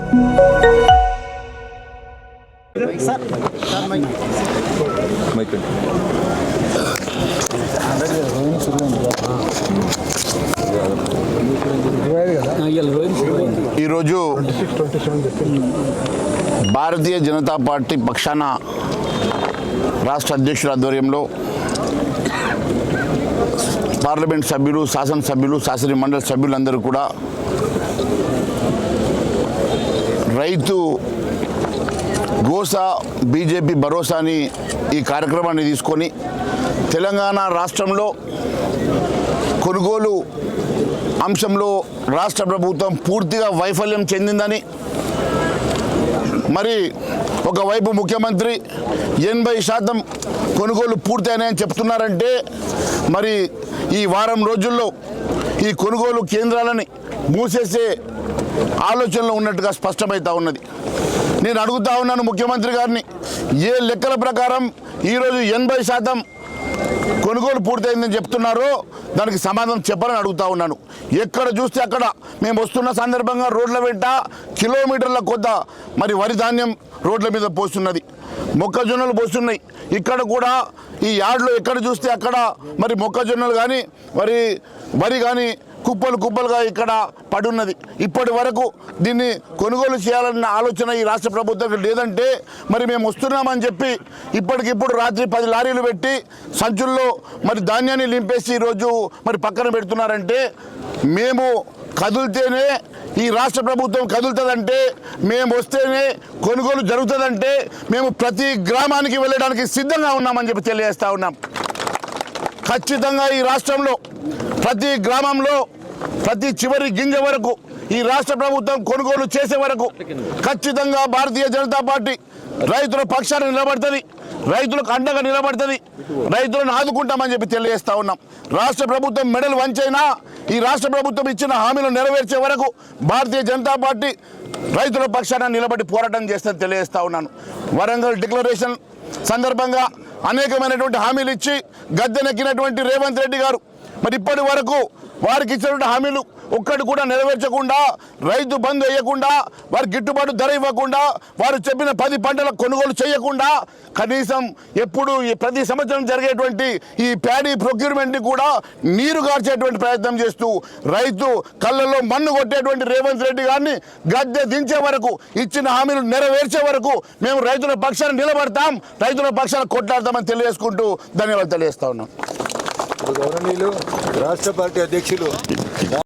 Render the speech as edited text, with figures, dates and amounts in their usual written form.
ఈరోజు భారతీయ జనతా పార్టీ పక్షాన రాష్ట్ర అధ్యక్షుల ఆధ్వర్యంలో పార్లమెంట్ సభ్యులు, శాసనసభ్యులు, శాసన మండలి సభ్యులందరూ కూడా రైతు గోస బీజేపీ భరోసాని ఈ కార్యక్రమాన్ని తీసుకొని తెలంగాణ రాష్ట్రంలో కొనుగోలు అంశంలో రాష్ట్ర ప్రభుత్వం పూర్తిగా వైఫల్యం చెందిందని, మరి ఒకవైపు ముఖ్యమంత్రి 80% కొనుగోలు పూర్తయినాయని చెప్తున్నారంటే, మరి ఈ వారం రోజుల్లో ఈ కొనుగోలు కేంద్రాలని మూసేసే ఆలోచనలో ఉన్నట్టుగా స్పష్టమవుతా ఉన్నది. నేను అడుగుతా ఉన్నాను ముఖ్యమంత్రి గారిని, ఏ లెక్కల ప్రకారం ఈరోజు 80% కొనుగోలు పూర్తయిందని చెప్తున్నారో దానికి సమాధానం చెప్పాలని అడుగుతా ఉన్నాను. ఎక్కడ చూస్తే అక్కడ మేము వస్తున్న సందర్భంగా రోడ్ల వెంట కిలోమీటర్ల కొద్ద మరి వరి ధాన్యం రోడ్ల మీద పోస్తున్నది, మొక్కజొన్నలు పోస్తున్నాయి. ఇక్కడ కూడా ఈ యార్డ్లో ఎక్కడ చూస్తే అక్కడ మరి మొక్కజొన్నలు కానీ వరి కానీ కుప్పలు కుప్పలుగా ఇక్కడ పడున్నది. ఇప్పటి వరకు దీన్ని కొనుగోలు చేయాలన్న ఆలోచన ఈ రాష్ట్ర ప్రభుత్వం లేదంటే, మరి మేము వస్తున్నామని చెప్పి ఇప్పటికిప్పుడు రాత్రి 10 లారీలు పెట్టి సంచుల్లో మరి ధాన్యాన్ని నింపేసి ఈరోజు మరి పక్కన పెడుతున్నారంటే, మేము కదిలితేనే ఈ రాష్ట్ర ప్రభుత్వం కదులుతుందంటే, మేము వస్తేనే కొనుగోలు జరుగుతుందంటే మేము ప్రతి గ్రామానికి వెళ్ళడానికి సిద్ధంగా ఉన్నామని చెప్పి తెలియజేస్తూ ఉన్నాం. ఖచ్చితంగా ఈ రాష్ట్రంలో ప్రతి గ్రామంలో ప్రతి చివరి గింజ వరకు ఈ రాష్ట్ర ప్రభుత్వం కొనుగోలు చేసే వరకు ఖచ్చితంగా భారతీయ జనతా పార్టీ రైతుల పక్షాన నిలబడుతుంది, రైతులకు అండగా నిలబడుతుంది, రైతులను ఆదుకుంటామని చెప్పి తెలియజేస్తూ ఉన్నాం. రాష్ట్ర ప్రభుత్వం మెడలు వంచైనా ఈ రాష్ట్ర ప్రభుత్వం ఇచ్చిన హామీలు నెరవేర్చే వరకు భారతీయ జనతా పార్టీ రైతుల పక్షాన నిలబడి పోరాటం చేస్తుందని తెలియజేస్తూ ఉన్నాను. వరంగల్ డిక్లరేషన్ సందర్భంగా అనేకమైనటువంటి హామీలు ఇచ్చి గద్దెనెక్కినటువంటి రేవంత్ రెడ్డి గారు మరి ఇప్పటి వరకు వారికి ఇచ్చినటువంటి హామీలు ఒక్కటి కూడా నెరవేర్చకుండా, రైతు బంధు వేయకుండా, వారికి గిట్టుబాటు ధర ఇవ్వకుండా, వారు చెప్పిన 10 పంటల కొనుగోలు చేయకుండా, కనీసం ఎప్పుడు ప్రతి సంవత్సరం జరిగేటువంటి ఈ ప్యాడీ ప్రొక్యూర్మెంట్ని కూడా నీరు గార్చేటువంటి ప్రయత్నం చేస్తూ రైతు కళ్ళల్లో మన్ను కొట్టేటువంటి రేవంత్ రెడ్డి గారిని గద్దె దించే వరకు, ఇచ్చిన హామీలు నెరవేర్చే వరకు మేము రైతుల పక్షాన నిలబడతాం, రైతుల పక్షాన కొట్లాడతామని తెలియజేసుకుంటూ ధన్యవాదాలు తెలియజేస్తా ఉన్నాం. గౌరవనీయులు రాష్ట్ర పార్టీ అధ్యక్షులు